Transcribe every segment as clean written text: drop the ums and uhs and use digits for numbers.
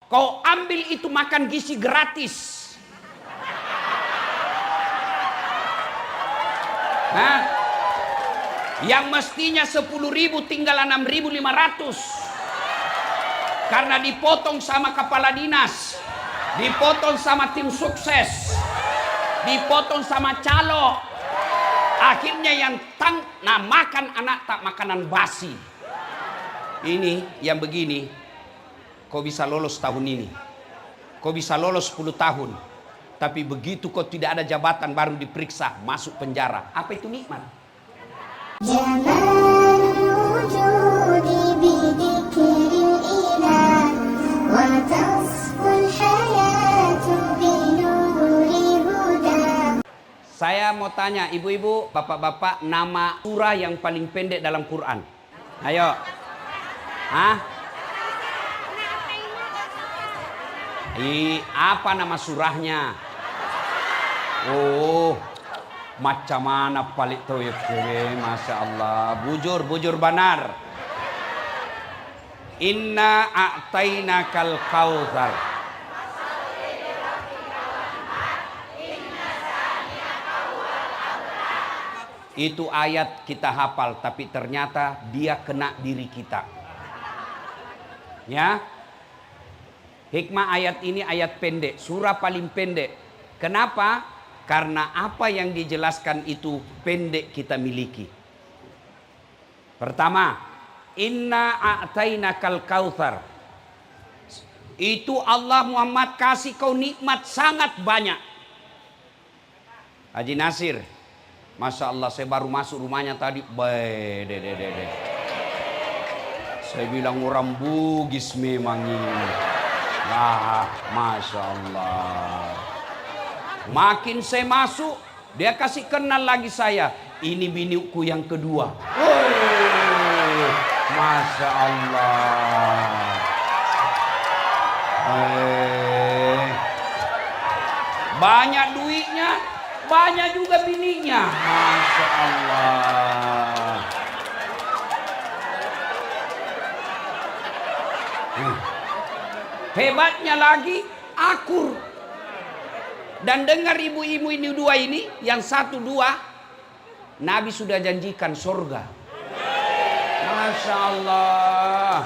Kau ambil itu makan gizi gratis. Hah? Yang mestinya 10.000 tinggal 6.500. Karena dipotong sama kepala dinas, dipotong sama tim sukses, dipotong sama calo. Akhirnya yang makan anak tak makanan basi. Ini yang begini, kau bisa lolos tahun ini, kau bisa lolos 10 tahun. Tapi begitu kau tidak ada jabatan baru diperiksa, masuk penjara. Apa itu nikmat? Saya mau tanya ibu-ibu, bapak-bapak, nama surah yang paling pendek dalam Quran. Ayo. Hah? Apa nama surahnya? Oh, macam mana paling tahu ya, Masya Allah. Bujur banar. Inna a'tainakal kautsar. Itu ayat kita hafal, tapi ternyata dia kena diri kita. Ya. Hikmah ayat ini ayat pendek, surah paling pendek. Kenapa? Karena apa yang dijelaskan itu pendek kita miliki. Pertama, inna a'tainakal kautsar. Itu Allah Muhammad kasih kau nikmat sangat banyak. Haji Nasir, Masya Allah, saya baru masuk rumahnya tadi. Saya bilang orang Bugis memang ini. Lah, Masya Allah. Makin saya masuk, dia kasih kenal lagi saya. Ini biniku yang kedua. Masya Allah. Banyak duitnya, banyak juga bininya. Masya Allah. Hebatnya lagi, akur. Dan dengar ibu-ibu ini dua ini, yang satu dua, Nabi sudah janjikan surga. Masya Allah.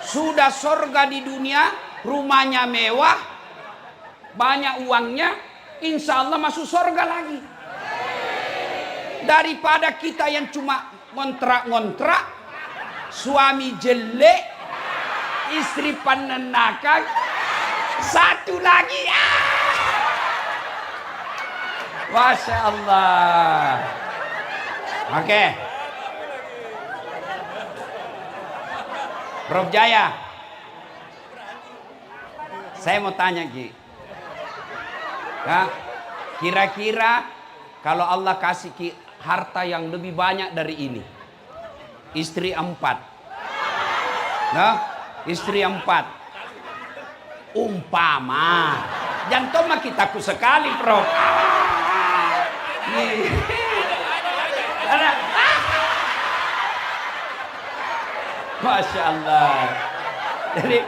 Sudah surga di dunia, rumahnya mewah, banyak uangnya, insya Allah masuk surga lagi. Daripada kita yang cuma ngontrak-ngontrak, suami jelek, istri penenakan, satu lagi. Masya Allah. Oke. Prof Jaya, saya mau tanya Ki. Nah, kira-kira kalau Allah kasih Ki harta yang lebih banyak dari ini, istri 4, nah, istri 4, umpama, jantung mah kitaku sekali, Prof. Masya Allah. Jadi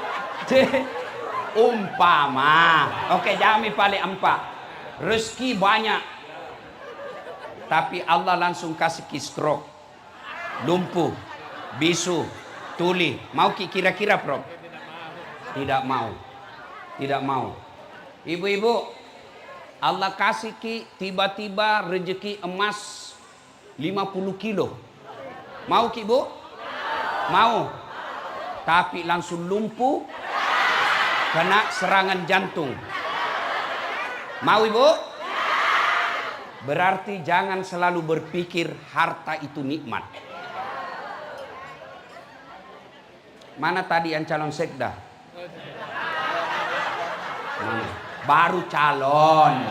umpama, oke, jami paling 4, rezeki banyak, tapi Allah langsung kasih ki stroke, lumpuh, bisu, tuli. Mau ki kira-kira, Prof? Tidak mau. Tidak mau. Ibu-ibu, Allah kasih ki tiba-tiba rezeki emas 50 kilo. Mau ki, Bu? Mau. Tapi langsung lumpuh, kena serangan jantung. Mau, Ibu? Berarti jangan selalu berpikir harta itu nikmat. Mana tadi yang calon sekda? Baru calon.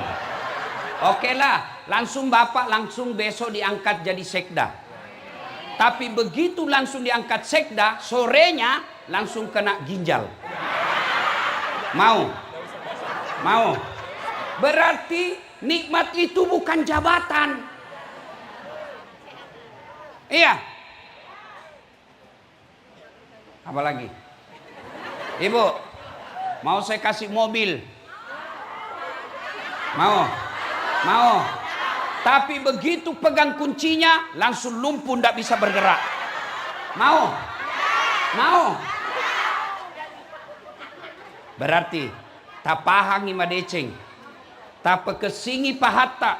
Oke lah, langsung Bapak langsung besok diangkat jadi sekda. Tapi begitu langsung diangkat sekda, sorenya langsung kena ginjal. Mau? Mau? Berarti nikmat itu bukan jabatan. Iya. Apa lagi? Ibu, Mau saya kasih mobil? Mau? Mau? Tapi begitu pegang kuncinya, langsung lumpuh, tidak bisa bergerak. Mau? Mau? Berarti, tapahangi madeceng. Tapa kesingi pahatta.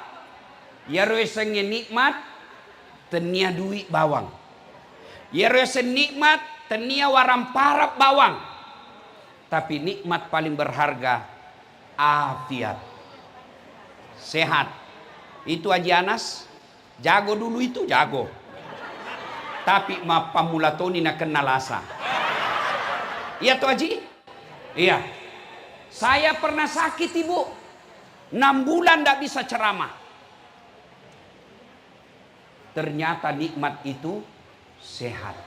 Ya roesengnya nikmat, tenia duit bawang. Ya roeseng nikmat, tenia waram parap bawang. Tapi nikmat paling berharga, afiat. Sehat. Itu Haji Anas, jago dulu itu, jago. Tapi ma pamulatoni na kenal asa. Iya tuh Haji? Iya. Saya pernah sakit ibu. 6 bulan tidak bisa ceramah. Ternyata nikmat itu sehat.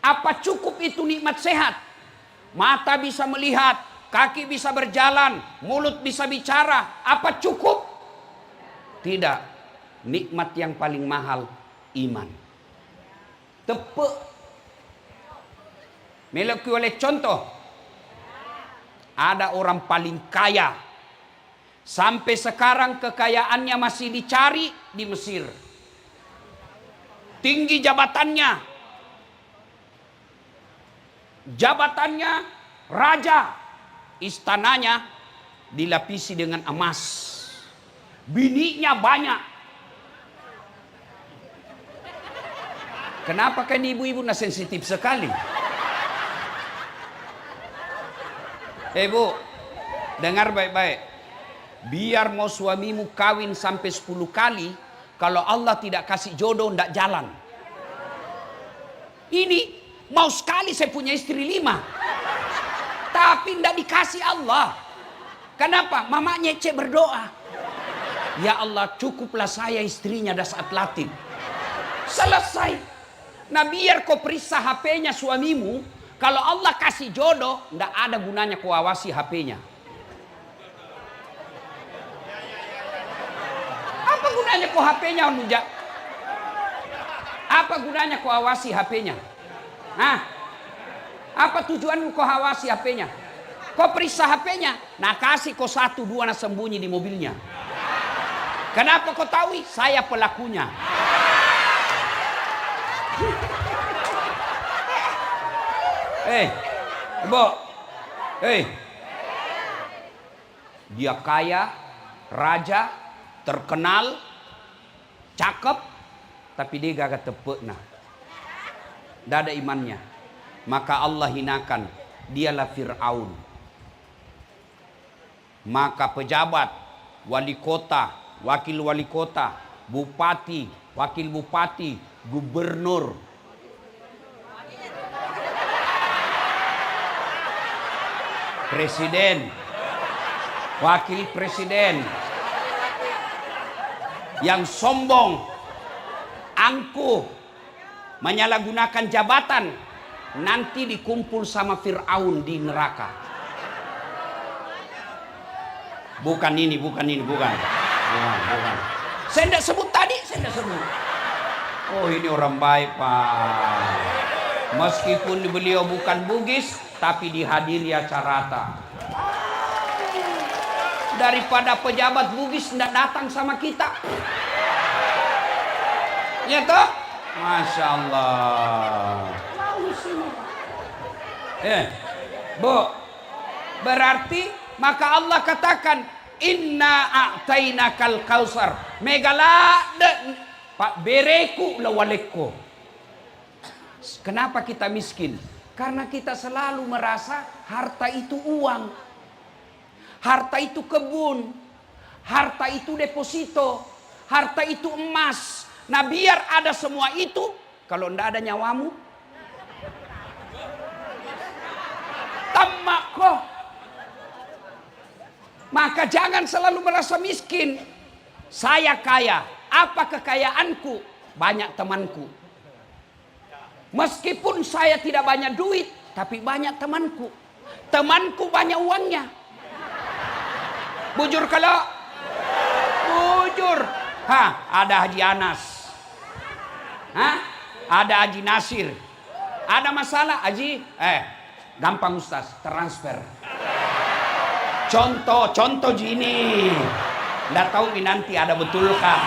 Apa cukup itu nikmat sehat? Mata bisa melihat, kaki bisa berjalan, mulut bisa bicara. Apa cukup? Tidak. Nikmat yang paling mahal, iman. Tepe. Meleki oleh contoh. Ada orang paling kaya. Sampai sekarang kekayaannya masih dicari di Mesir. Tinggi jabatannya. Jabatannya raja. Istananya dilapisi dengan emas. Bininya banyak. Kenapa kan ibu-ibu sensitif sekali? Bu, dengar baik-baik. Biar mau suamimu kawin sampai 10 kali, kalau Allah tidak kasih jodoh, tidak jalan. Ini mau sekali saya punya istri 5, tapi tidak dikasih Allah. Kenapa? Mama nyece berdoa. Ya Allah, cukuplah saya istrinya dah saat latih. Selesai. Nah biar kau periksa HP-nya suamimu, kalau Allah kasih jodoh, tidak ada gunanya kau awasi HP-nya. Apa gunanya kau HP-nya? Apa gunanya kau awasi HP-nya? Hah? Apa tujuanmu kau awasi HP-nya? Kau periksa HP-nya, nah kasih kau 1, 2 nak sembunyi di mobilnya. Kenapa kau tahu? Saya pelakunya. Ibu. Dia kaya, raja, terkenal, cakep, tapi dia gak tepuk nah. Tidak ada imannya. Maka Allah hinakan. Dialah Fir'aun. Maka pejabat, wali kota, wakil wali kota, bupati, wakil bupati, gubernur, presiden, wakil presiden yang sombong, angkuh, menyalahgunakan jabatan, nanti dikumpul sama Fir'aun di neraka. Bukan. Saya tidak sebut tadi, saya tidak sebut. Oh ini orang baik Pak. Meskipun beliau bukan Bugis, tapi dihadiri acara. Daripada pejabat Bugis tidak datang sama kita. Ya toh? Masya Allah. Bu, berarti maka Allah katakan inna a'tainakal kausar megalade pak bereku lawaleko. Kenapa kita miskin? Karena kita selalu merasa harta itu uang, harta itu kebun, harta itu deposito, harta itu emas. Nah biar ada semua itu, kalau tidak ada nyawamu, tamak kok. Maka jangan selalu merasa miskin. Saya kaya. Apa kekayaanku? Banyak temanku. Meskipun saya tidak banyak duit, tapi banyak temanku. Temanku banyak uangnya. Bujur kalau? Bujur. Ada Haji Anas. Ada Haji Nasir. Ada masalah Haji? Gampang Ustaz, transfer. Contoh gini. Nggak tahu ini nanti ada betulkah?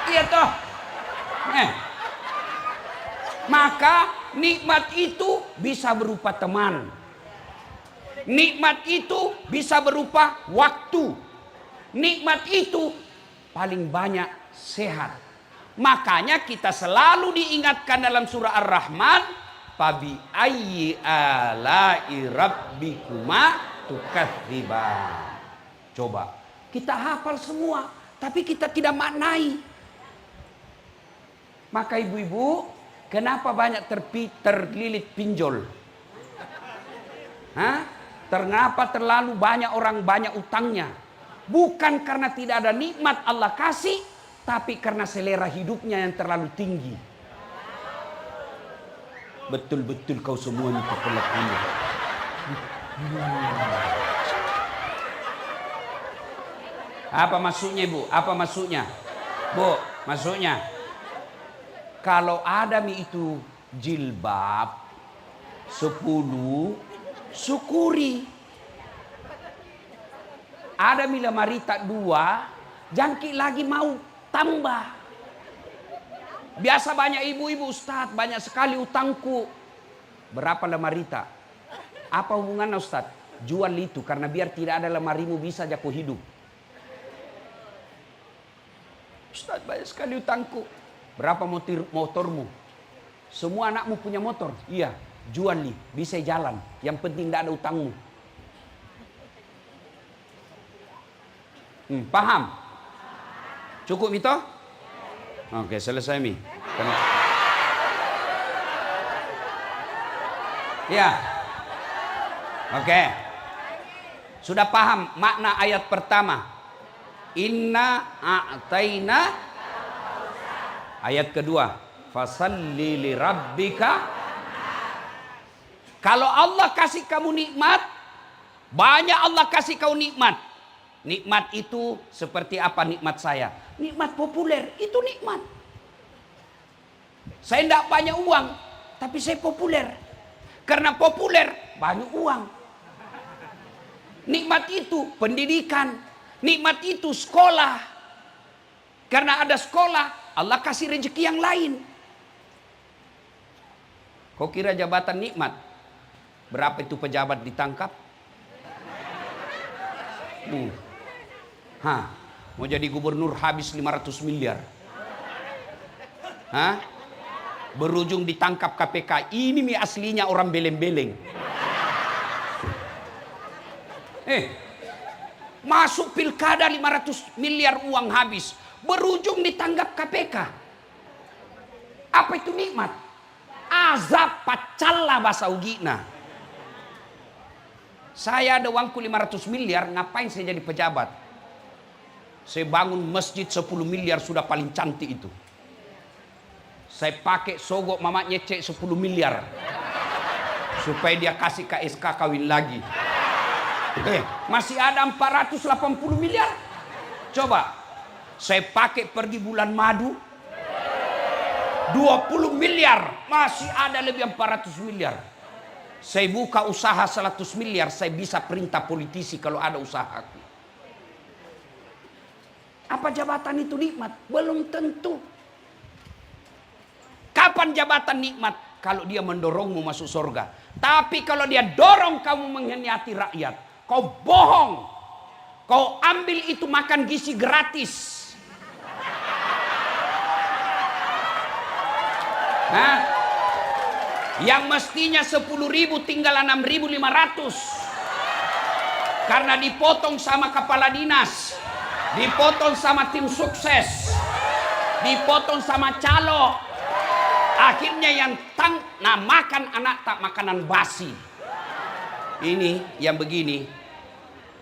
Iya toh. Maka nikmat itu bisa berupa teman. Nikmat itu bisa berupa waktu. Nikmat itu paling banyak sehat. Makanya kita selalu diingatkan dalam surah Ar-Rahman, fabi ayyi ala'i rabbikuma tukadziban. Coba, kita hafal semua, tapi kita tidak maknai. Maka ibu-ibu, kenapa banyak terlilit pinjol? Kenapa terlalu banyak orang banyak utangnya? Bukan karena tidak ada nikmat Allah kasih, tapi karena selera hidupnya yang terlalu tinggi. Betul-betul kau semua ini kepelakunya. Apa maksudnya ibu? Apa maksudnya? Bu, maksudnya kalau Adam itu jilbab 10, syukuri. Ada Marita 2, jangki lagi mau tambah. Biasa banyak ibu-ibu, Ustaz, banyak sekali utangku. Berapa lemari? Apa hubungannya Ustaz? Jual itu karena biar tidak ada lemarimu bisa jago hidup. Ustaz, banyak sekali utangku. Berapa motormu? Semua anakmu punya motor? Iya, jual nih, bisa jalan. Yang penting tidak ada utangmu. Paham? Cukup itu? Oke, selesai mi. Ya. Oke. Sudah paham makna ayat pertama? Inna a'taina. Ayat kedua, fasalli li rabbika. Kalau Allah kasih kamu nikmat, banyak Allah kasih kau nikmat. Nikmat itu seperti apa nikmat saya? Nikmat populer, itu nikmat. Saya tidak banyak uang, tapi saya populer. Karena populer, banyak uang. Nikmat itu pendidikan. Nikmat itu sekolah. Karena ada sekolah, Allah kasih rezeki yang lain. Kau kira jabatan nikmat? Berapa itu pejabat ditangkap? Mau jadi gubernur habis 500 miliar. Berujung ditangkap KPK. Ini aslinya orang beleng-beleng. Masuk pilkada 500 miliar uang habis. Berujung ditangkap KPK. Apa itu nikmat? Azab pacalla bahasa ugina. Saya ada uangku 500 miliar, ngapain saya jadi pejabat? Saya bangun masjid 10 miliar sudah paling cantik itu. Saya pakai sogok mamanya cek 10 miliar. Supaya dia kasih KSK kawin lagi. Masih ada 480 miliar. Coba. Saya pakai pergi bulan madu 20 miliar. Masih ada lebih 400 miliar. Saya buka usaha 100 miliar. Saya bisa perintah politisi kalau ada usahaku. Apa jabatan itu nikmat? Belum tentu. Kapan jabatan nikmat? Kalau dia mendorongmu masuk surga. Tapi kalau dia dorong kamu mengkhianati rakyat, kau bohong. Kau ambil itu makan gizi gratis. Yang mestinya 10.000 tinggal 6.500. Karena dipotong sama kepala dinas, dipotong sama tim sukses, dipotong sama calo. Akhirnya yang makan anak tak makanan basi. Ini yang begini,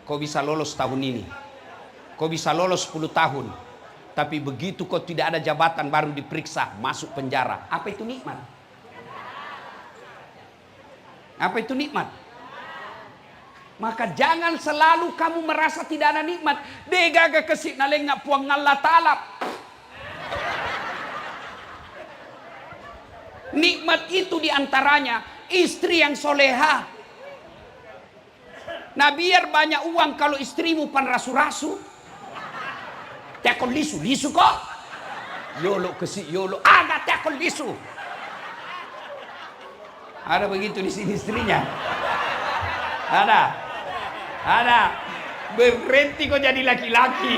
kau bisa lolos tahun ini, kau bisa lolos 10 tahun. Tapi begitu kau tidak ada jabatan baru diperiksa, masuk penjara. Apa itu nikmat? Apa itu nikmat? Maka jangan selalu kamu merasa tidak ada nikmat. Degaga kesik naleng ngak puang Allah Ta'ala. Nikmat itu diantaranya istri yang soleha. Nah biar banyak uang kalau istrimu pan rasu-rasu. Tekon lisu kok. Yolo kesi yolo, agak tekon lisu. Ada begitu di sini istrinya. Ada. Berhenti kok jadi laki-laki.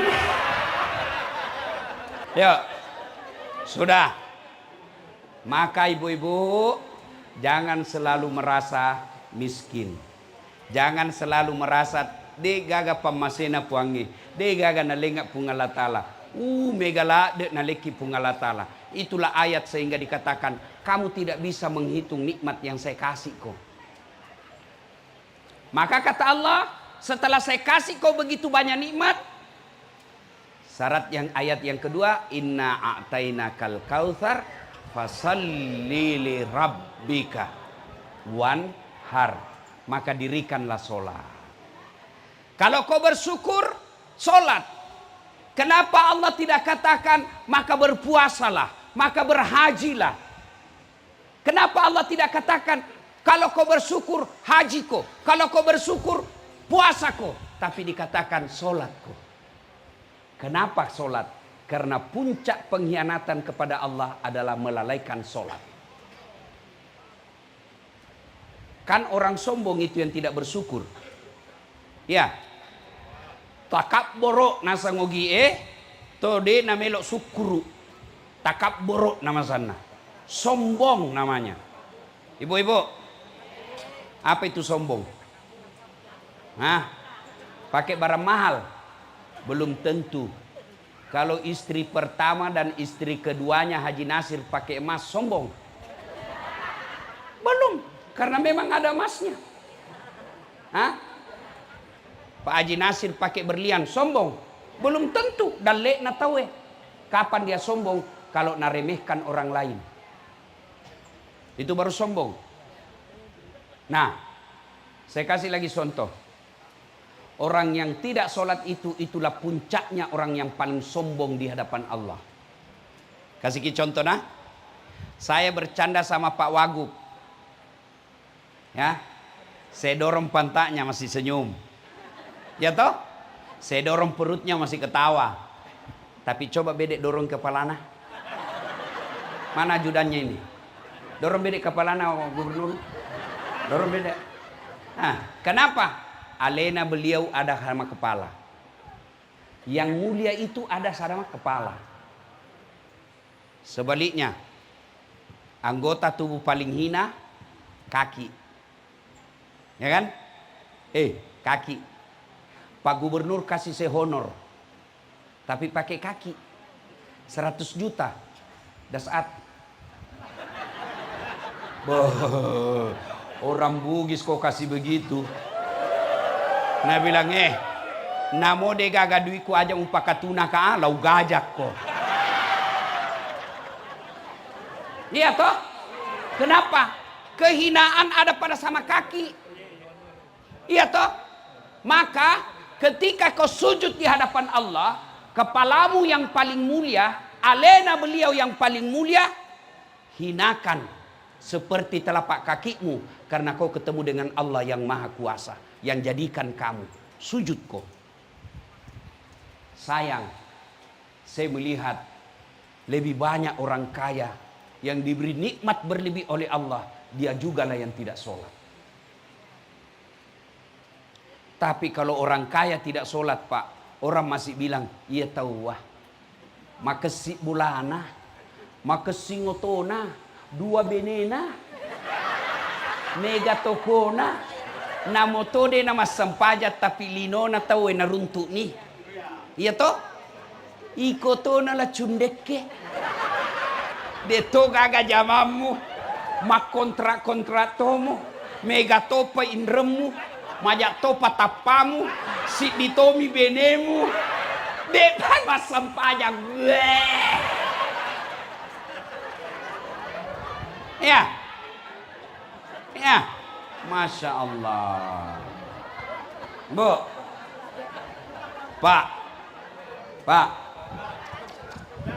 Yuk, sudah. Maka ibu-ibu jangan selalu merasa miskin. Jangan selalu merasa de gaga pamasena puangi, de gaga nalenga pungalatala. Megala de naleki pungalatala. Itulah ayat sehingga dikatakan kamu tidak bisa menghitung nikmat yang saya kasih kau. Maka kata Allah, setelah saya kasih kau begitu banyak nikmat, syarat yang ayat yang kedua, inna a'tainakal kautsar fasalli li rabbika wanhar, maka dirikanlah sholat. Kalau kau bersyukur, sholat. Kenapa Allah tidak katakan maka berpuasalah, maka berhajilah? Kenapa Allah tidak katakan kalau kau bersyukur haji kau, kalau kau bersyukur puasa kau, tapi dikatakan sholat kau? Kenapa sholat? Karena puncak pengkhianatan kepada Allah adalah melalaikan sholat. Kan orang sombong itu yang tidak bersyukur. Ya. Takap borok nasa ngogi tode namelok sukuru. Takap borok nama sana. Sombong namanya. Ibu-ibu, apa itu sombong? Hah? Pakai barang mahal? Belum tentu. Kalau istri pertama dan istri keduanya Haji Nasir pakai emas, sombong? Belum, karena memang ada emasnya. Hah? Pak Haji Nasir pakai berlian, sombong? Belum tentu. Dan lek na tahu kapan dia sombong? Kalau naremehkan orang lain. Itu baru sombong. Nah, saya kasih lagi contoh. Orang yang tidak sholat itulah puncaknya orang yang paling sombong di hadapan Allah. Kasih contoh nah. Saya bercanda sama Pak Wagub. Ya, saya dorong pantatnya masih senyum. Ya toh? Saya dorong perutnya masih ketawa. Tapi coba bedek dorong kepalana. Mana ajudannya ini? Dorong bedek kepalana gubernur. Dorong bedek. Nah, kenapa? Alena beliau ada sama kepala. Yang mulia itu ada sama kepala. Sebaliknya, anggota tubuh paling hina kaki. Ya kan? Kaki. Pak Gubernur kasih saya honor. Tapi pakai kaki. 100 juta. Dasat. Orang Bugis kok kasih begitu. Nah bilang namo de gagaduiku aja umpakatuna ka lau gajak kok. Iya toh? Kenapa? Kehinaan ada pada sama kaki. Iya toh? Maka ketika kau sujud di hadapan Allah, kepalamu yang paling mulia, alena beliau yang paling mulia, hinakan seperti telapak kakimu karena kau ketemu dengan Allah yang maha kuasa, yang jadikan kamu sujud kau. Sayang, saya melihat lebih banyak orang kaya yang diberi nikmat berlebih oleh Allah, dia jugalah yang tidak sholat. Tapi kalau orang kaya tidak sholat Pak, orang masih bilang, iya tahu wah. Makesi bulana, makesi ngotona, 2 benena, mega tokona, namotode nama sempajat tapi linona tahu na runtuk nih. Iya toh? Ikotona la cundekke. Deto gaga jamamu, mak kontrak tomo, mega topa indremu. Majak topa tapamu, si ditomi benemu, depan masam pajang. Ya, Masya Allah. Bu, Pak,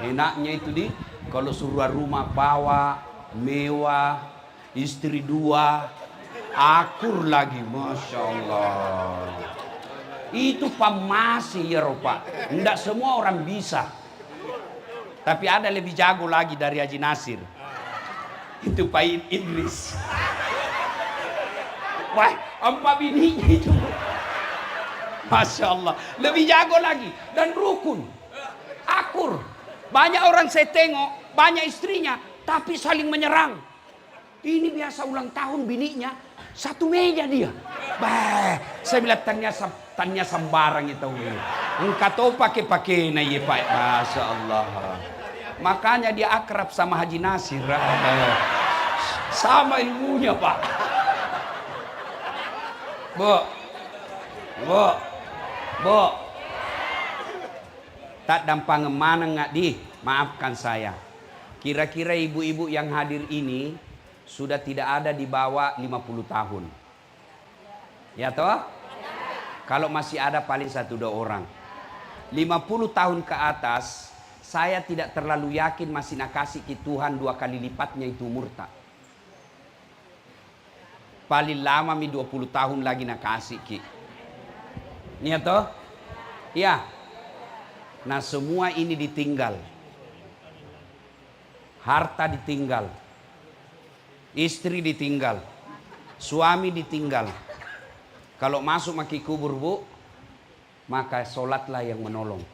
enaknya itu kalau suruh rumah bawa, mewah, istri 2, akur lagi, Masya Allah. Itu pamasi ya Pak. Tidak semua orang bisa. Tapi ada lebih jago lagi dari Haji Nasir. Itu Pak Idris. Wah, 4 bininya itu. Masya Allah. Lebih jago lagi. Dan rukun. Akur. Banyak orang saya tengok, banyak istrinya, tapi saling menyerang. Ini biasa ulang tahun bininya, satu meja dia. Bah, saya bilang tanya sembarang itu. Engkau tahu pakai na ye Pak. Masya Allah. Makanya dia akrab sama Haji Nasir. Sama ilmunya Pak. Bu. Tak dampang mana nggak di? Maafkan saya. Kira-kira ibu-ibu yang hadir ini sudah tidak ada di bawah 50 tahun. Ya toh? Kalau masih ada paling 1-2 orang. 50 tahun ke atas, saya tidak terlalu yakin masih nak kasih ke Tuhan 2 kali lipatnya itu murtad. Paling lama 20 tahun lagi nak kasih ki. Ya toh? Ya. Nah semua ini ditinggal. Harta ditinggal. Istri ditinggal. Suami ditinggal. Kalau masuk maki kubur Bu, maka sholatlah yang menolong.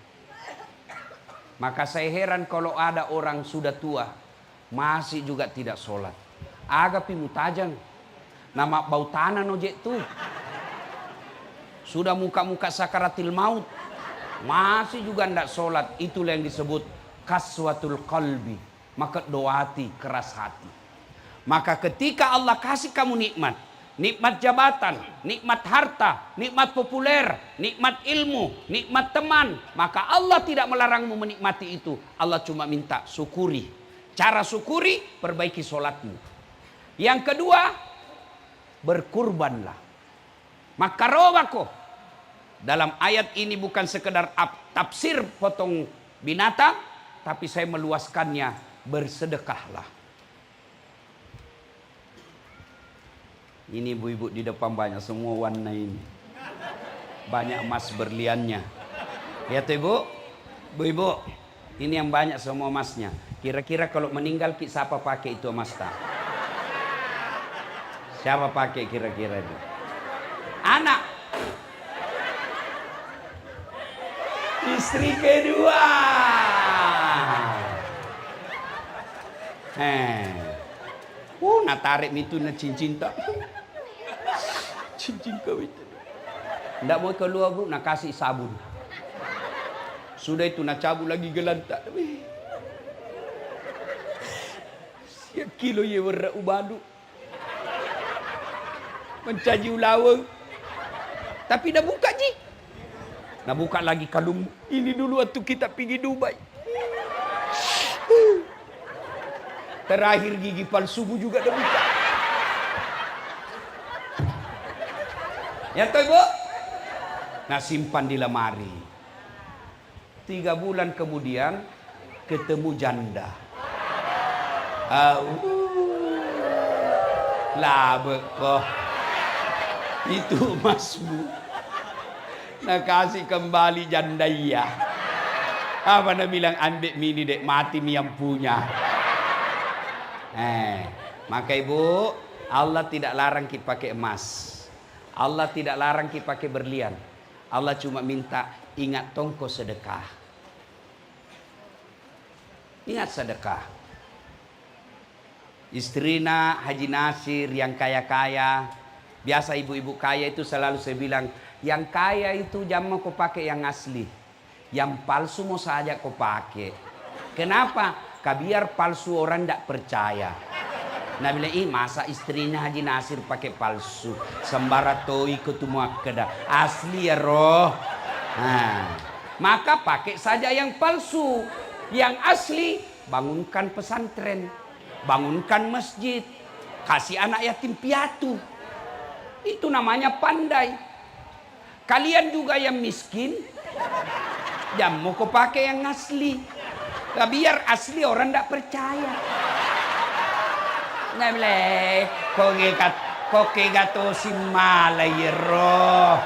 Maka saya heran kalau ada orang sudah tua, masih juga tidak sholat. Agapi mutajang. Nama bau tanah nojek tuh. Sudah muka-muka sakaratil maut. Masih juga tidak sholat. Itulah yang disebut kaswatul qalbi. Maka doati, keras hati. Maka ketika Allah kasih kamu nikmat. Nikmat jabatan, nikmat harta, nikmat populer, nikmat ilmu, nikmat teman. Maka Allah tidak melarangmu menikmati itu. Allah cuma minta syukuri. Cara syukuri, perbaiki sholatmu. Yang kedua, berkurbanlah. Maka robako. Dalam ayat ini bukan sekedar tafsir potong binatang, tapi saya meluaskannya, bersedekahlah. Ini ibu-ibu di depan banyak semua warna ini. Banyak emas berliannya. Lihat ibu, ibu-ibu, ini yang banyak semua emasnya. Kira-kira kalau meninggal siapa pakai itu emas tak? Siapa pakai kira-kira itu? Anak. Istri kedua. Nak tarik itu nak cincin tak? Cincin kau itu. Ndak mau keluar Bu, nak kasih sabun. Sudah itu nak cabut lagi gelantak. Siap kilo ye warna ubadu. Mencaji ulawang. Tapi dah buka ji. Nah buka lagi kalung. Ini dulu waktu kita pergi Dubai. Terakhir gigi palsu juga dah buka. Ya toh Bu? Nah simpan di lemari. 3 bulan kemudian ketemu janda. Lah bekoh. Itu emasmu. Nah kasih kembali janda iya. Apa nak bilang andek mini dek mati mi yang punya. Maka ibu, Allah tidak larang kita pakai emas. Allah tidak larang kita pakai berlian. Allah cuma minta ingat tongko sedekah. Ingat sedekah. Istrina Haji Nasir yang kaya-kaya. Biasa ibu-ibu kaya itu selalu saya bilang, yang kaya itu jangan kau pakai yang asli. Yang palsu mau saja kau pakai. Kenapa? Biar palsu orang tidak percaya. Nah bilang, masa istrinya Haji Nasir pakai palsu. Sembara to ikut muakkedah. Asli ya roh. Nah, maka pakai saja yang palsu. Yang asli, bangunkan pesantren. Bangunkan masjid. Kasih anak yatim piatu. Itu namanya pandai. Kalian juga yang miskin, jangan mau kau pakai yang asli. Biar asli orang tidak percaya. Nable, koke gato si malayero,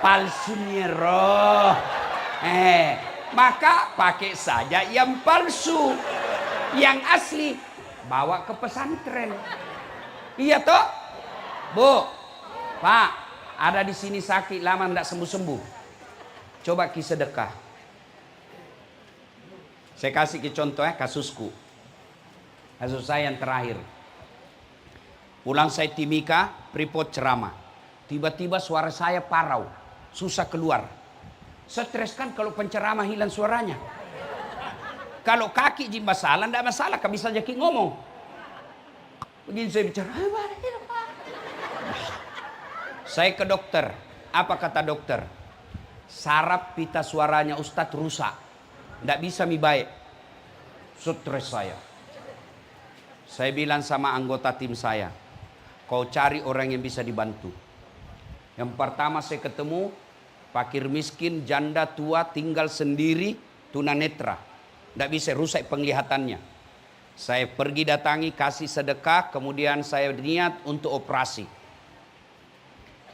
palsunyero. Maka pakai saja yang palsu, yang asli bawa ke pesantren. Iya toh, Bu, Pak, ada di sini sakit lama ndak sembuh-sembuh. Coba ki sedekah. Saya kasih ki contoh kasusku. Kasus saya yang terakhir. Pulang saya Timika, Freeport ceramah. Tiba-tiba suara saya parau, susah keluar. Stres kan kalau penceramah hilang suaranya. Kalau kaki ji masalah, tidak masalah, kan bisa jadi ngomong. Begini saya bicara, saya ke dokter. Apa kata dokter? Saraf pita suaranya Ustadz rusak, tidak bisa mi baik. Stres saya. Saya bilang sama anggota tim saya, kau cari orang yang bisa dibantu. Yang pertama saya ketemu fakir miskin, janda tua, tinggal sendiri, tunanetra. Tidak bisa, rusak penglihatannya. Saya pergi datangi, kasih sedekah, kemudian saya niat untuk operasi.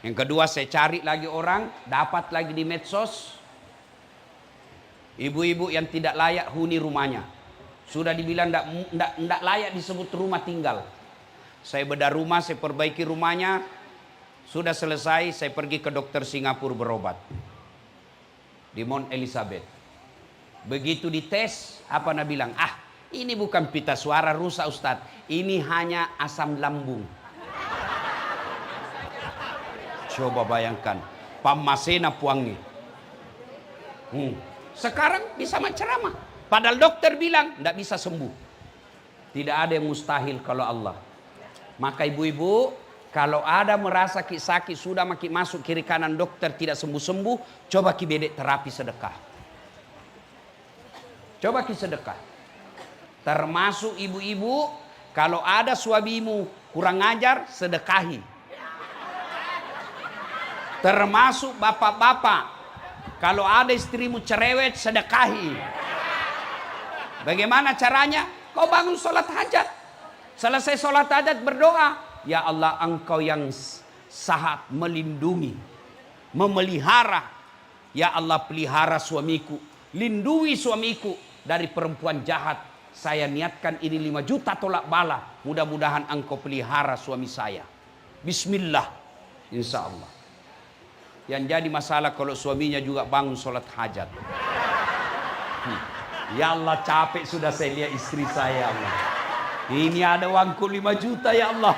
Yang kedua saya cari lagi orang, dapat lagi di medsos. Ibu-ibu yang tidak layak huni rumahnya. Sudah dibilang tidak layak disebut rumah tinggal. Saya bedah rumah, saya perbaiki rumahnya. Sudah selesai, saya pergi ke dokter Singapura berobat. Di Mount Elizabeth. Begitu dites, apa nak bilang? Ini bukan pita suara rusak Ustadz. Ini hanya asam lambung. Coba bayangkan. Pamasena puangi. Sekarang bisa menceramah. Padahal dokter bilang, tidak bisa sembuh. Tidak ada yang mustahil kalau Allah. Maka ibu-ibu, kalau ada merasa sakit sudah makin masuk kiri kanan dokter tidak sembuh-sembuh, coba ki bedek terapi sedekah. Coba ki sedekah. Termasuk ibu-ibu, kalau ada suamimu kurang ajar, sedekahi. Termasuk bapak-bapak, kalau ada istrimu cerewet, sedekahi. Bagaimana caranya? Kau bangun sholat hajat. Selesai sholat hajat berdoa. Ya Allah, Engkau yang sahat melindungi, memelihara. Ya Allah, pelihara suamiku, lindungi suamiku dari perempuan jahat. Saya niatkan ini 5 juta tolak bala. Mudah-mudahan Engkau pelihara suami saya. Bismillah. Insya Allah. Yang jadi masalah kalau suaminya juga bangun sholat hajat. Ya Allah, capek sudah saya lihat istri saya, Allah. Ini ada uangku 5 juta ya Allah.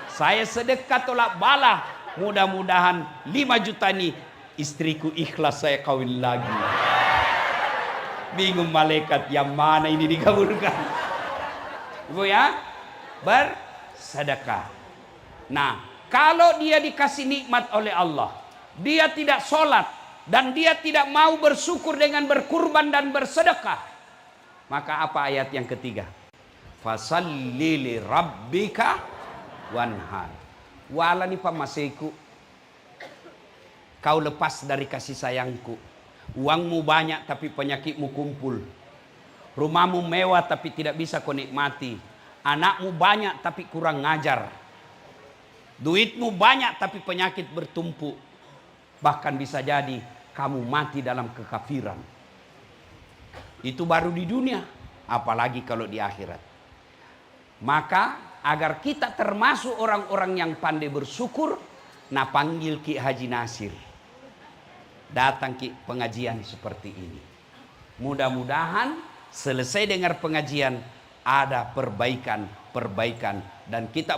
Saya sedekah tolak bala. Mudah-mudahan 5 juta ini istriku ikhlas saya kawin lagi. Bingung malaikat yang mana ini dikabulkan. Ibu ya, bersedekah. Nah, kalau dia dikasih nikmat oleh Allah, dia tidak sholat, dan dia tidak mau bersyukur dengan berkurban dan bersedekah, maka apa ayat yang ketiga? Fasalli li rabbika wanhar. Walani pamaseku, kau lepas dari kasih sayangku. Uangmu banyak tapi penyakitmu kumpul. Rumahmu mewah tapi tidak bisa kau nikmati. Anakmu banyak tapi kurang ngajar. Duitmu banyak tapi penyakit bertumpuk. Bahkan bisa jadi kamu mati dalam kekafiran. Itu baru di dunia, apalagi kalau di akhirat. Maka agar kita termasuk orang-orang yang pandai bersyukur, nah panggil Ki Haji Nasir. Datang Ki pengajian seperti ini. Mudah-mudahan selesai dengar pengajian ada perbaikan dan kita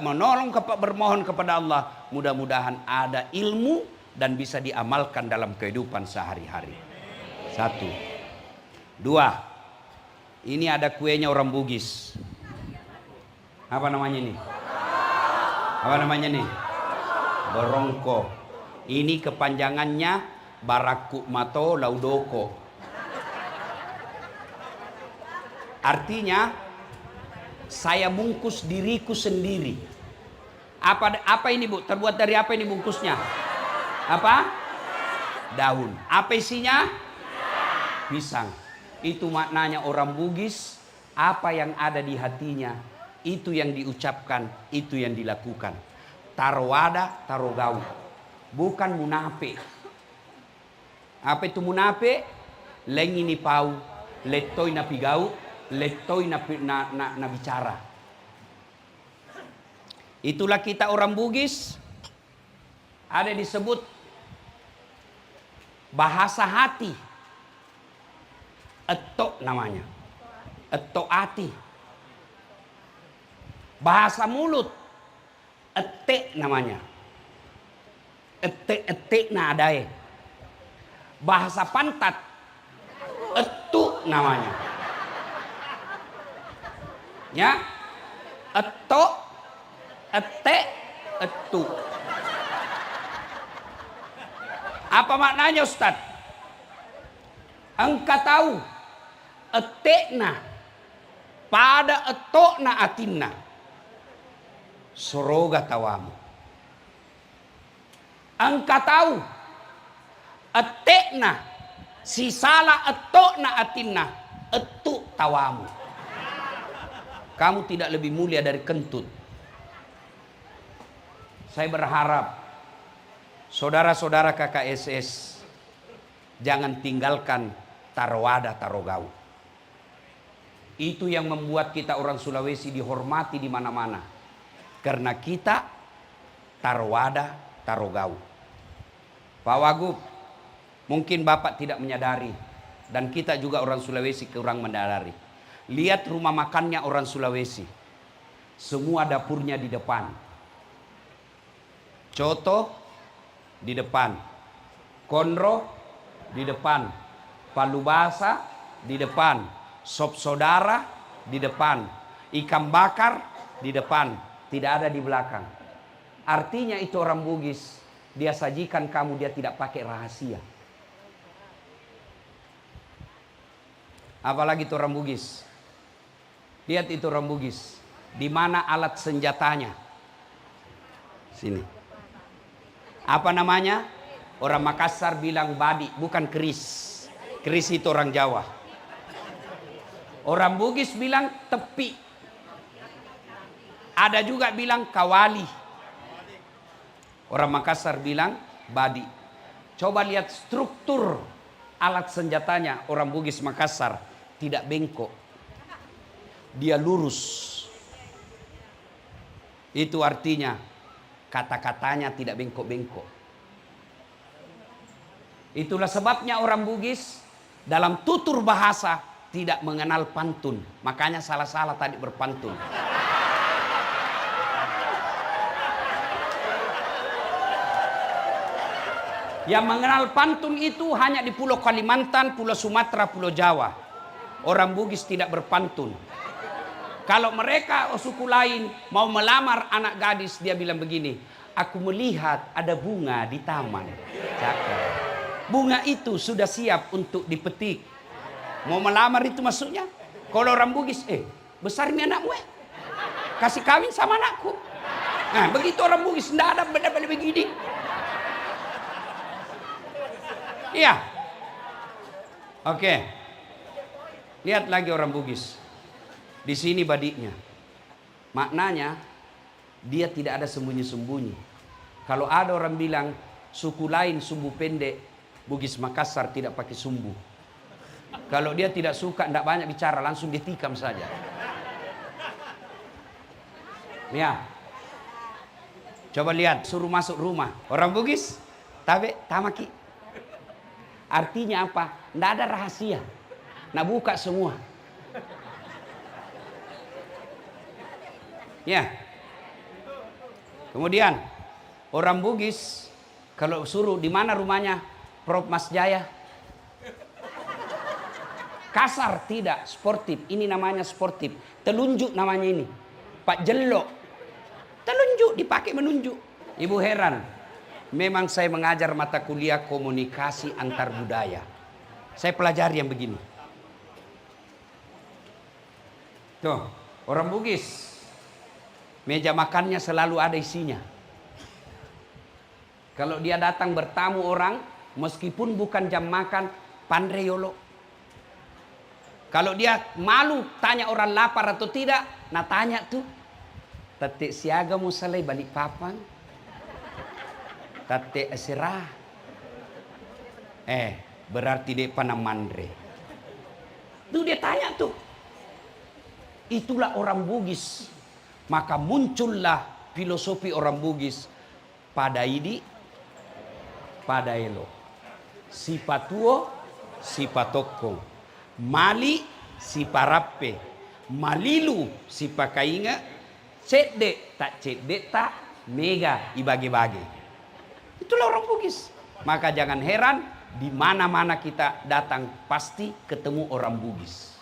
bermohon kepada Allah, mudah-mudahan ada ilmu dan bisa diamalkan dalam kehidupan sehari-hari. 1, 2. Ini ada kuenya orang Bugis. Apa namanya ini? Apa namanya nih? Berongko. Ini kepanjangannya Baraku Mato Laudoko. Artinya saya bungkus diriku sendiri. Apa ini Bu? Terbuat dari apa ini bungkusnya? Apa? Daun. Apa isinya? Pisang. Itu maknanya orang Bugis. Apa yang ada di hatinya itu yang diucapkan, itu yang dilakukan. Tarwada, tarogau. Bukan munafik. Apa itu munafik? Lengi ni pau, letoi na pigau, letoi na bicara. Itulah kita orang Bugis. Ada disebut bahasa hati. Etok namanya. Etok hati. Bahasa mulut. Etek namanya. Etek na adae. Bahasa pantat. Etuk namanya. Ya. Etok, etek, etuk. Apa maknanya Ustaz? Engkau tahu etekna pada etokna atinna soroga tawamu. Engkau tahu etekna si salah etokna atinna etuk tawamu. Kamu tidak lebih mulia dari kentut. Saya berharap saudara-saudara KKSS jangan tinggalkan tarwada tarogau. Itu yang membuat kita orang Sulawesi dihormati di mana-mana. Karena kita tarwada tarogau. Pak Wagub, mungkin Bapak tidak menyadari dan kita juga orang Sulawesi kurang menyadari. Lihat rumah makannya orang Sulawesi. Semua dapurnya di depan. Coto di depan. Konro di depan. Palu basah di depan. Sop saudara di depan. Ikan bakar di depan. Tidak ada di belakang. Artinya itu orang Bugis. Dia sajikan kamu, dia tidak pakai rahasia. Apalagi itu orang Bugis. Lihat itu orang Bugis. Di mana alat senjatanya? Sini. Apa namanya? Orang Makassar bilang badi, bukan keris. Keris itu orang Jawa. Orang Bugis bilang tepi. Ada juga bilang kawali. Orang Makassar bilang badi. Coba lihat struktur alat senjatanya orang Bugis Makassar. Tidak bengkok. Dia lurus. Itu artinya kata-katanya tidak bengkok-bengkok. Itulah sebabnya orang Bugis dalam tutur bahasa tidak mengenal pantun. Makanya salah-salah tadi berpantun. Yang mengenal pantun itu hanya di Pulau Kalimantan, Pulau Sumatera, Pulau Jawa. Orang Bugis tidak berpantun. Kalau mereka suku lain mau melamar anak gadis, dia bilang begini, aku melihat ada bunga di taman. Cakep. Bunga itu sudah siap untuk dipetik. Mau melamar itu maksudnya. Kalau orang Bugis, besar ini anakmu kasih kawin sama anakku. Nah, begitu orang Bugis, tidak ada benda-benda begini. Iya. Oke. Lihat lagi orang Bugis. Di sini badiknya. Maknanya dia tidak ada sembunyi-sembunyi. Kalau ada orang bilang suku lain sumbu pendek, Bugis Makassar tidak pakai sumbu. Kalau dia tidak suka, tidak banyak bicara, langsung ditikam saja. Ya. Coba lihat, suruh masuk rumah. Orang Bugis, tabe, tamaki. Artinya apa? Tidak ada rahasia. Nah, buka semua. Ya. Kemudian orang Bugis kalau suruh di mana rumahnya Prof Mas Jaya? Kasar tidak, sportif. Ini namanya sportif. Telunjuk namanya ini. Pak Jelok. Telunjuk dipakai menunjuk. Ibu heran. Memang saya mengajar mata kuliah komunikasi antar budaya. Saya pelajari yang begini. Tuh, orang Bugis. Meja makannya selalu ada isinya. Kalau dia datang bertamu orang, meskipun bukan jam makan, pandreyolo. Kalau dia malu tanya orang lapar atau tidak, nah tanya tuh. Tatik siaga mo salay balik papan. Tatik asirah. Berarti dia panamandre. Tuh dia tanya tuh. Itulah orang Bugis. Maka muncullah filosofi orang Bugis. Pada idi, pada elo. Si patuo, si patokong. Mali, si parape. Malilu, si pakainga. Cedek, tak mega, ibagi-bagi. Itulah orang Bugis. Maka jangan heran, di mana-mana kita datang pasti ketemu orang Bugis.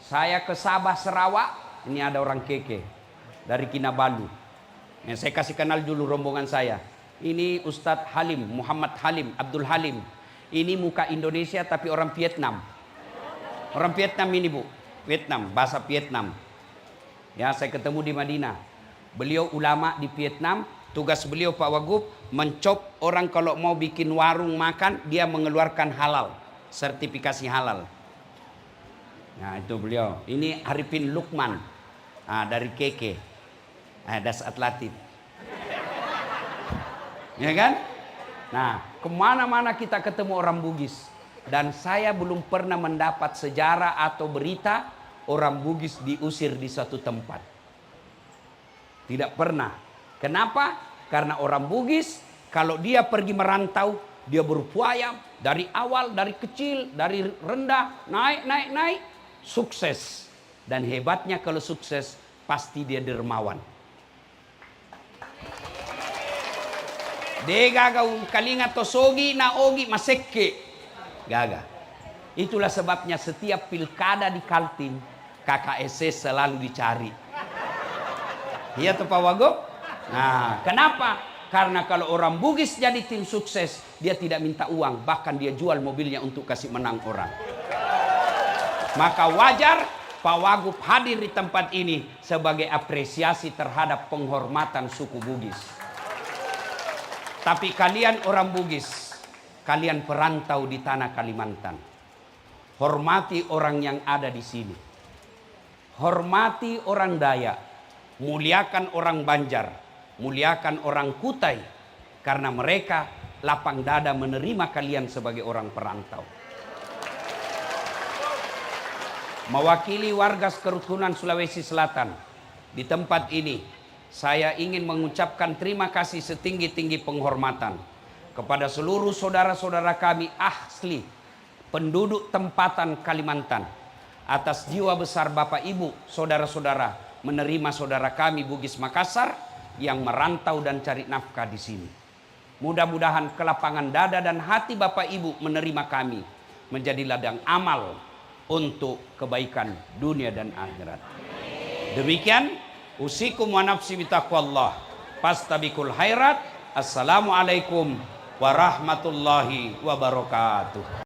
Saya ke Sabah, Sarawak, ini ada orang keke dari Kinabalu. Saya kasih kenal dulu rombongan saya. Ini Ustadz Halim, Muhammad Halim, Abdul Halim. Ini muka Indonesia tapi orang Vietnam. Orang Vietnam ini Bu, Vietnam, bahasa Vietnam. Ya, saya ketemu di Madinah. Beliau ulama di Vietnam. Tugas beliau Pak Wagub mencop orang kalau mau bikin warung makan, dia mengeluarkan halal, sertifikasi halal. Nah itu beliau. Ini Arifin Lukman dari Keke, Das Atlatin. Ya kan? Nah kemana-mana kita ketemu orang Bugis. Dan saya belum pernah mendapat sejarah atau berita orang Bugis diusir di suatu tempat. Tidak pernah. Kenapa? Karena orang Bugis kalau dia pergi merantau, dia berupaya dari awal, dari kecil, dari rendah, naik, sukses. Dan hebatnya kalau sukses, pasti dia dermawan. Dega kau kalinga tosogi na ogi masekke. Gaga. Itulah sebabnya setiap pilkada di Kaltim, KKSS selalu dicari. Iya tuh Pak Wagub? Nah, kenapa? Karena kalau orang Bugis jadi tim sukses, dia tidak minta uang, bahkan dia jual mobilnya untuk kasih menang orang. Maka wajar Pak Wagub hadir di tempat ini sebagai apresiasi terhadap penghormatan suku Bugis. Tapi kalian orang Bugis, kalian perantau di tanah Kalimantan. Hormati orang yang ada di sini. Hormati orang Dayak. Muliakan orang Banjar. Muliakan orang Kutai. Karena mereka lapang dada menerima kalian sebagai orang perantau. Mewakili warga kerukunan Sulawesi Selatan, di tempat ini saya ingin mengucapkan terima kasih setinggi-tinggi penghormatan kepada seluruh saudara-saudara kami asli penduduk tempatan Kalimantan atas jiwa besar Bapak Ibu saudara-saudara menerima saudara kami Bugis Makassar yang merantau dan cari nafkah di sini. Mudah-mudahan kelapangan dada dan hati Bapak Ibu menerima kami menjadi ladang amal untuk kebaikan dunia dan akhirat. Demikian usikum wa nafsi bitaqwallah. Fastabikul khairat. Assalamualaikum warahmatullahi wabarakatuh.